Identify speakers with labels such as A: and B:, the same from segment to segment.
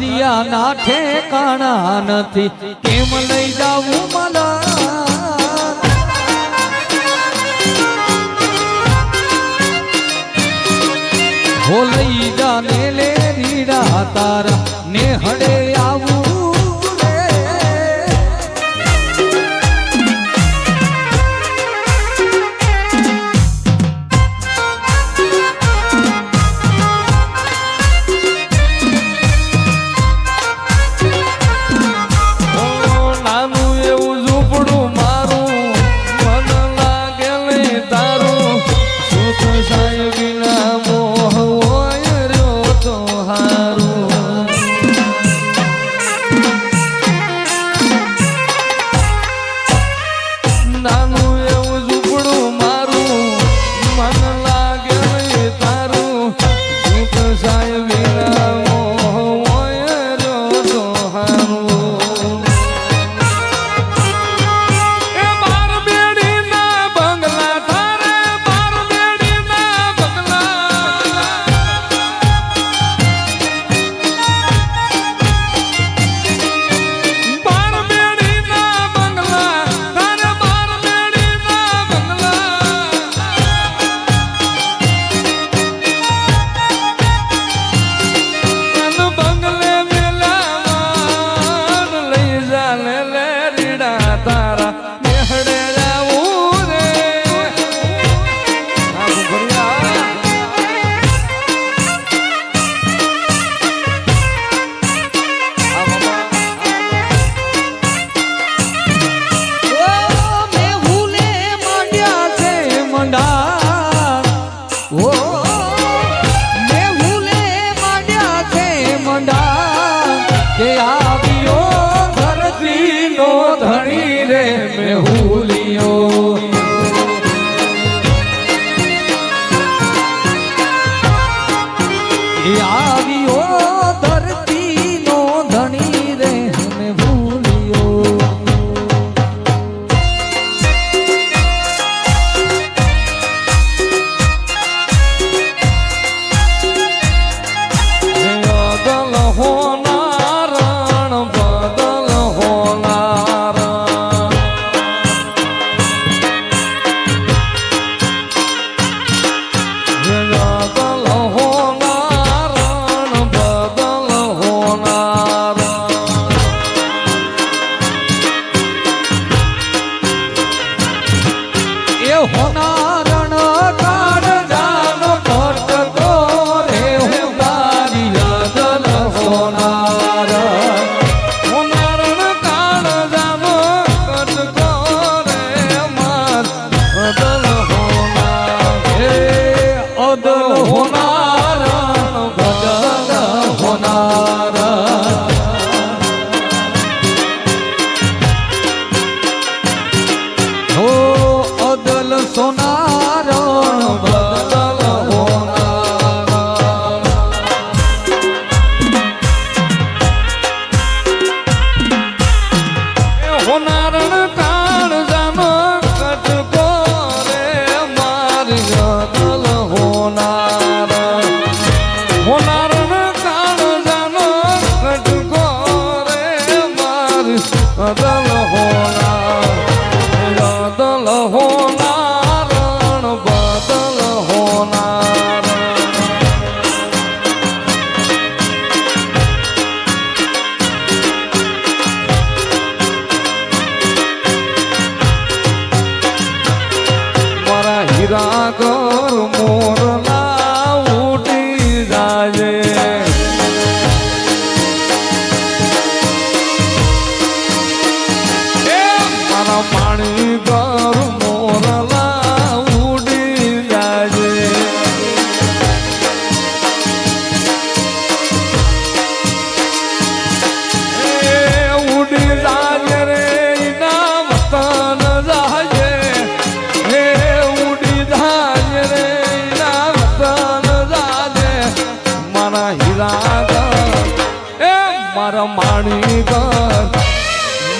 A: હરિયા ના ઠેકાણા નથી કેમ લઈ જાવું મને હો લઈ જાને લે રીડા તારા ને હડે આવું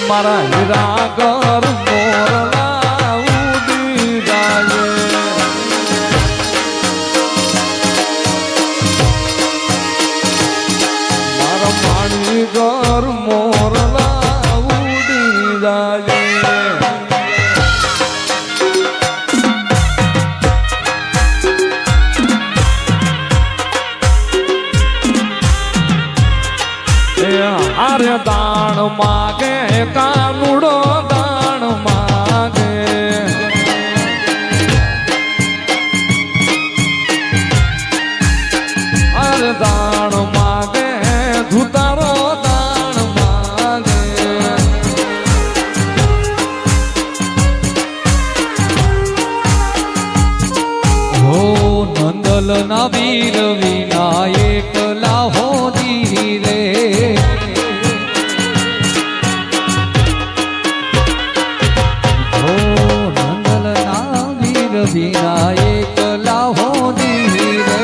B: મારા હીરા ઘર મોરલા ઉડી જાય મારા પાણી ઘર મોરલા ઉડી જાય આરે દાણ માગે કાનુડો દાણ માગે આરે દાણ માગે ધુતારો દાણ માગે
A: હો નંદલ ના વીર વિનાયક લાહો ધીરે વિનાયક લાહો ધીરે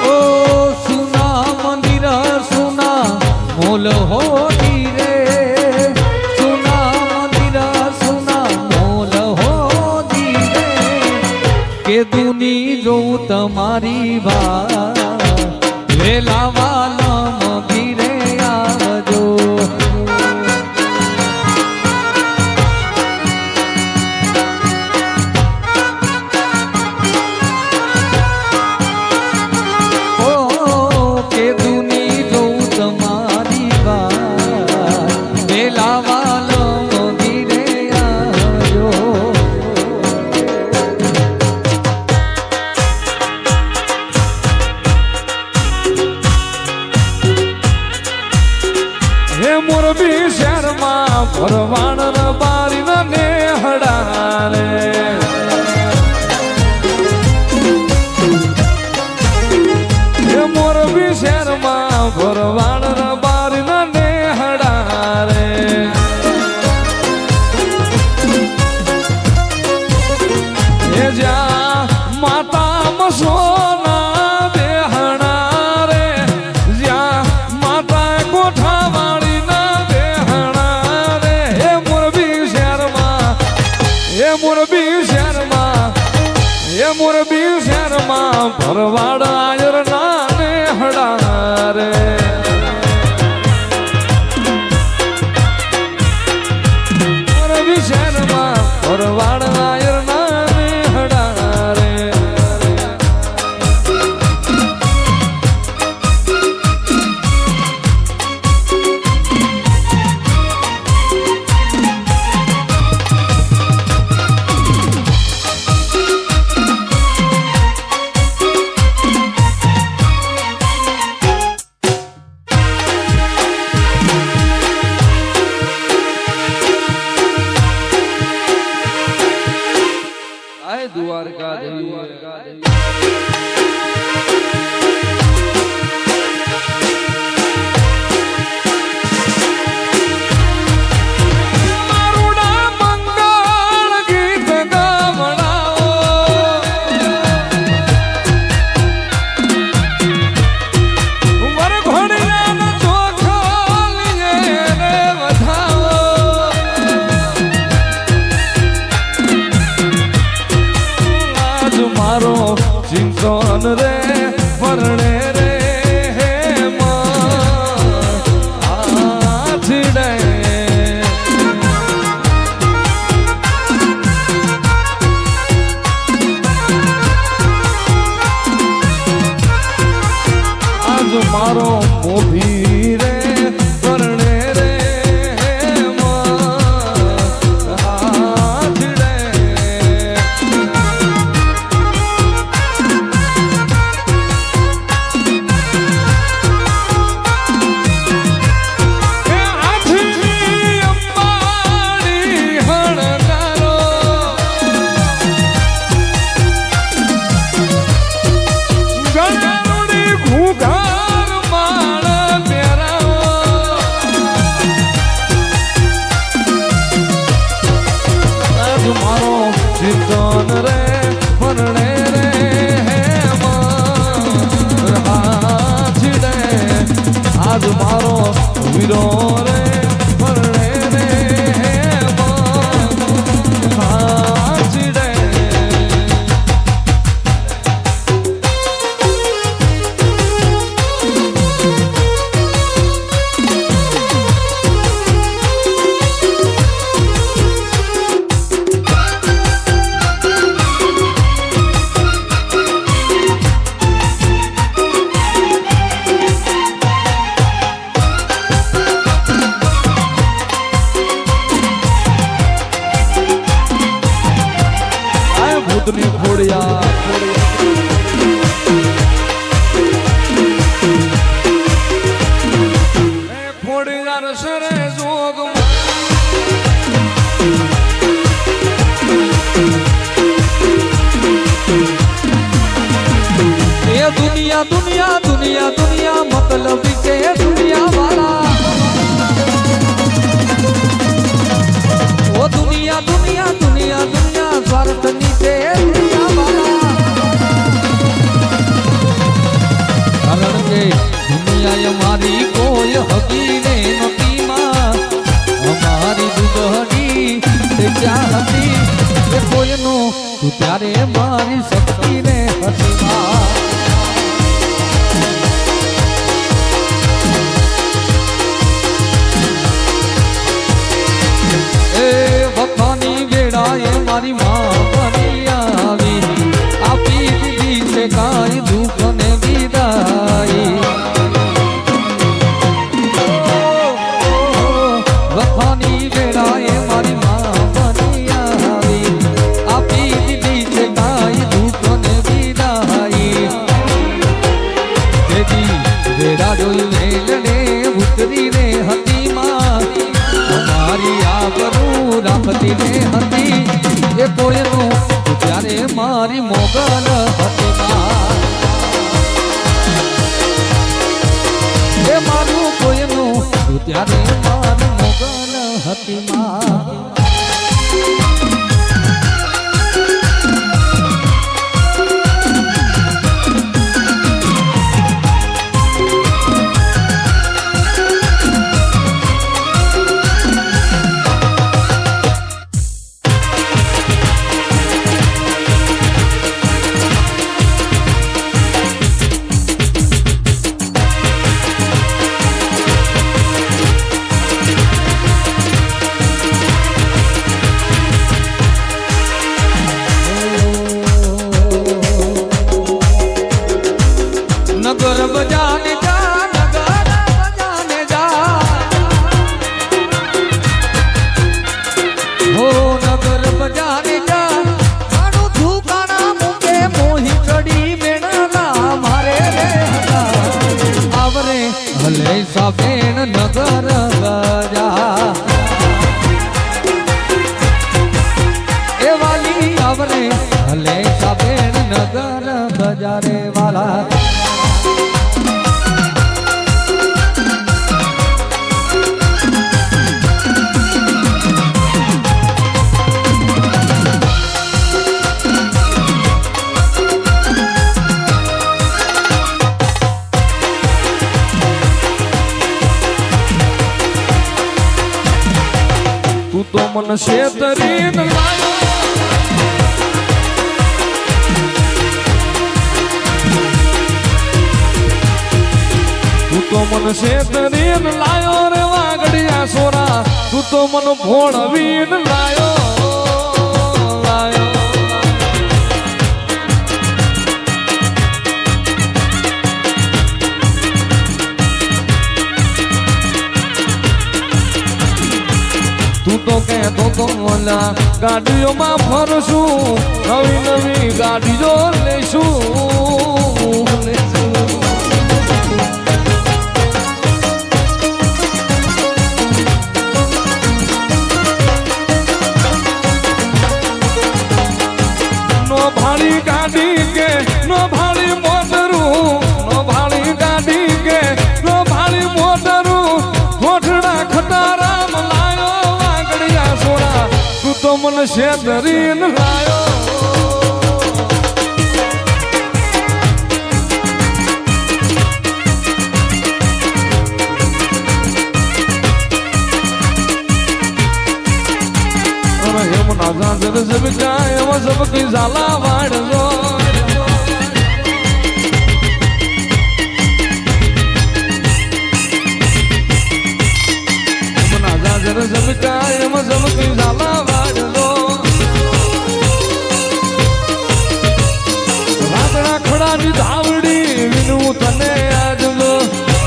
A: ઓ સુના મંદિર સુના મોલ હો ધીરે સુના મંદિર સુના મોલ હો ધીરે કે દુની જોઉં તમારી ભા વેલા વાલમ ધીરે આવજો
B: મોરબી શહેરમાં ભરવાડ બારી ને હડારે મોરબી શહેરમાં ભરવાડ બારી ને હડારે એ જ્યાં માતા મસોના બેહણા રે જ્યાં માતા કોઠા મોરબી શહેરમાં ભરવાડ આયર નાને હડારે મોરબી શહેરમાં ભરવાડ આયર નાને હડારે દ્વારકા મારુડા મંગળ ગીત ગાવડાઓ ઉમર ઘોડિયાનો ચોખો લીએ રે વધાવો મારો ચિંતન રે પરણે રે આછડે આજ મારો મોભી રે પરણે રે ચિંતન રે પરણે રે આછડે આજ મારો વીરો રે પરણે રે આછડે
A: दुनिया दुनिया दुनिया दुनिया मतलब के दुनिया वाला ओ दुनिया दुनिया दुनिया दुनिया स्वार्थ नीचे दुनिया वाला कारण के दुनिया हमारी कोई हकी ने नती मां हमारी दुधड़ी ते चाहती એ કોઈનો તું ત્યારે મારી શક્તિ ને હતી એ વખાની વેળાએ મારી માં બની આવી આપી દીધી છે કાંઈ દુઃખ ને વિદાય વખાની વેળાએ મારી માં ઉતરી રે હતી માં અમારી આબરૂ રાખતી ને હતી એ કોઈનું ત્યારે મારી મોગલ હતી માં એ મારું કોઈનું ત્યારે મારી મોગલ હતી માં नगर बजाने जा नगर बजाने जा हो नगर बजाने जा मानु धुकाना मुके मोही चढ़ी बेणला मारे रे हटा आवरे भले साबेन नगर बजा ए वाली आवरे भले साबेन नगर बजारे वाला
B: તું તો મન શેતરીન લાયો તું તો મન શેતરીન લાયો રે વાગડિયા સોરા તું તો મન ભોળવીન લાયો લાયો તું તો કહેતો તો ઓલા ગાડીઓમાં ફરશું નવી નવી ગાડીઓ લેશું નો ભાડી ગાડી કે નો ભાડી મોટરું નો ભાડી ગાડી કે નો ભાડી મોટરું ગોઠડા ખટારામ લાયો વાગડિયા સોરા તું તો મન શેતરીન લાયો जब जाए वो सबकी जाला वाड़ो जब जाए वो सबकी जाला वाड़ो रातड़ा खड़ा नी धावड़ी विनू तने आज लो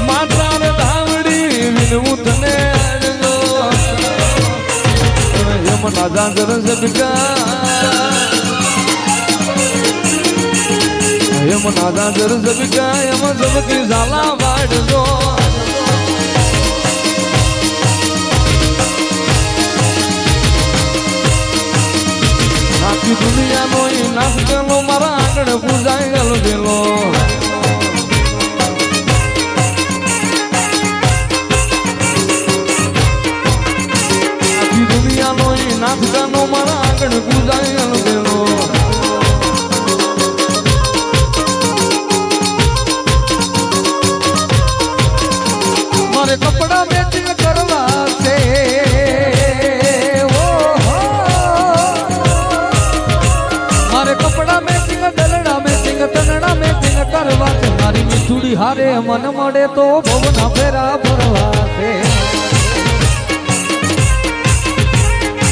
B: माता ने धावड़ी विनू तने आज लो यमुना जर सबका यमुना जर सबका यम सबकी जाला वाड़ो આખી દુનિયાનો નાશ ગયેલો મારા આંગણે પૂજાઈ ગયેલો
A: કપડા મેચિંગ કરવા છે ઓહો મારે કપડા મેચિંગ દલડા મેચિંગ તનડા મેચિંગ કરવા છે મારી મીઠુડી હારે મન મળે તો ભવના ફેરા ભરવા છે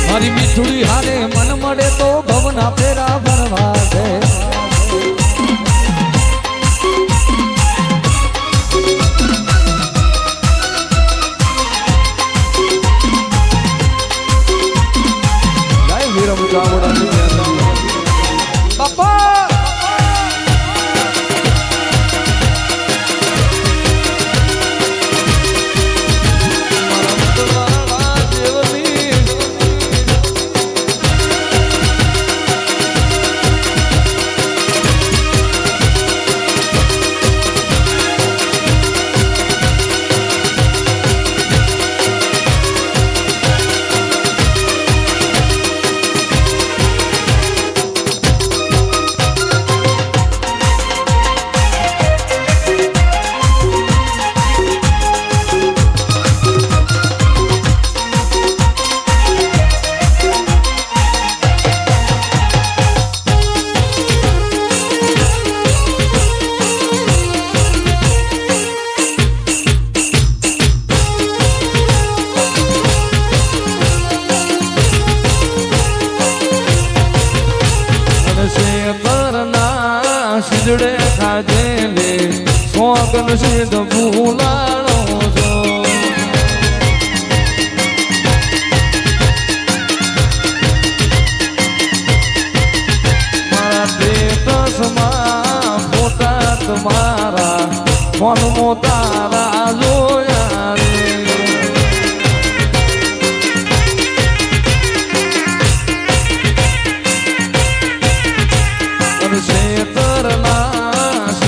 A: મારી મીઠુડી હારે મન મળે તો ભવના ફેરા ભરવા છે બાપા
B: સિજડે ખાજેલે સોગન સિદ્ધ ભૂલાણો છો મારા સ્ટેટસમાં ફોટા તમારા ફોનમાં તારા જોયા રે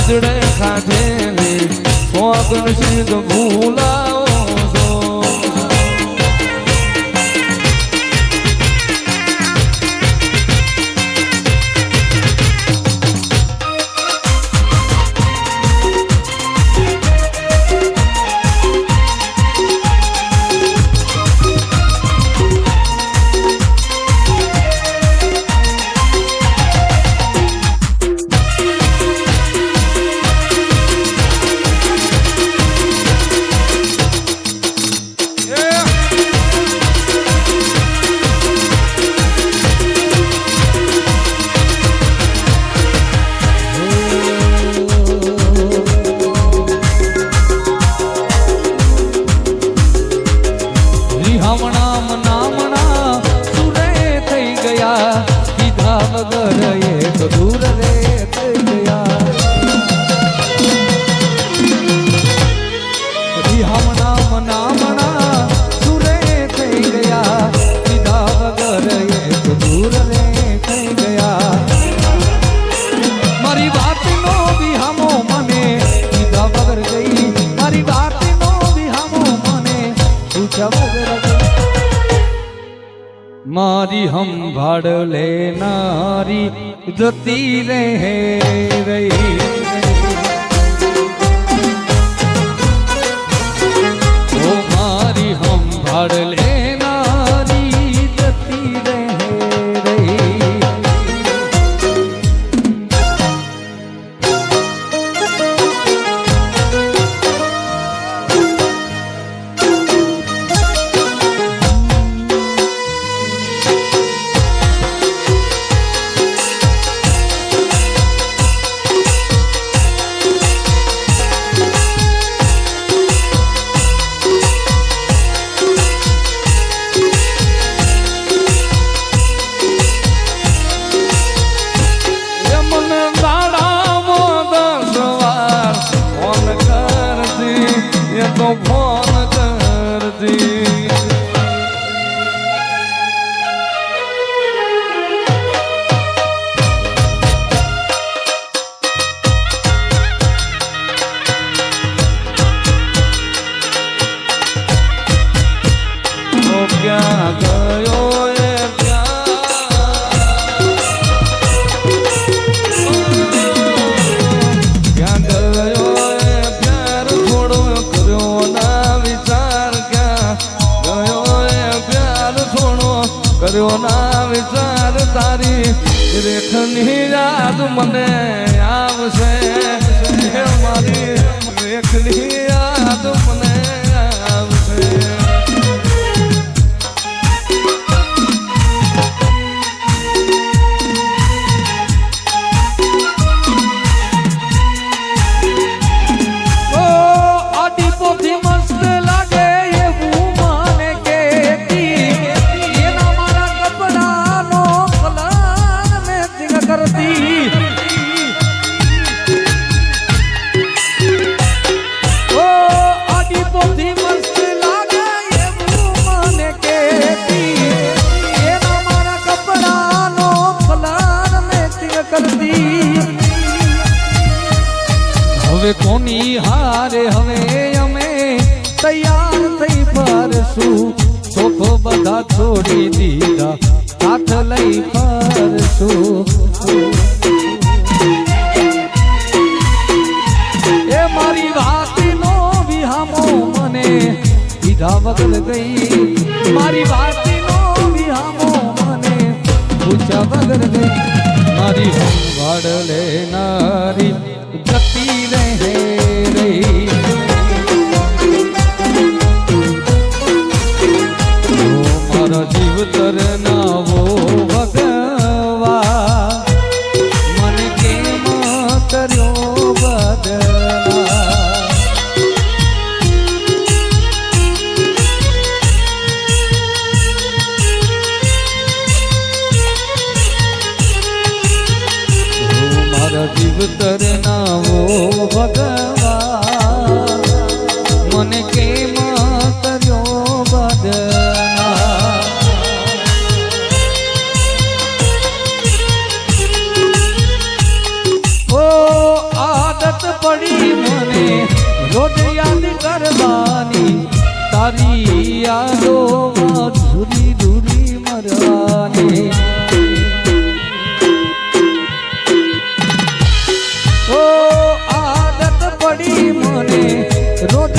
B: સિજડે ખાધેલી સોગન સિદ્ધ ભૂલાવો છો
A: મારી સંભાળ લેનારી જતી રહે રહી ઓ મારી સંભાળ લેનારી જતી રહે રહી
B: જો ના વિચાર તારી રેખની યાદ મને આવશે હે મારી રેખની યાદ મને આવશે
A: હવે કોની હારે હવે અમે તૈયાર થઈ ફરશું સોખો બધા છોડી દીધા હાથ લઈ ફરશું એ મારી વાતનો વિહામો મને દીધા વગર ગઈ મારી વાતનો વિહામો મને પૂછ્યા વગર ગઈ મારી વાડ લેનારી જતી રહે રહી મારો જીવ તરનાવો ભગવા મને કેમ કર્યો બદલા જીવ તરનાવો ભગવા મને કેમ કર્યો બદના ઓ આદત પડી મને રોજ યાદ કરવાની તારી યાદોમાં ધૂરી ધૂરી મરવાની આદત પડી મને રોજ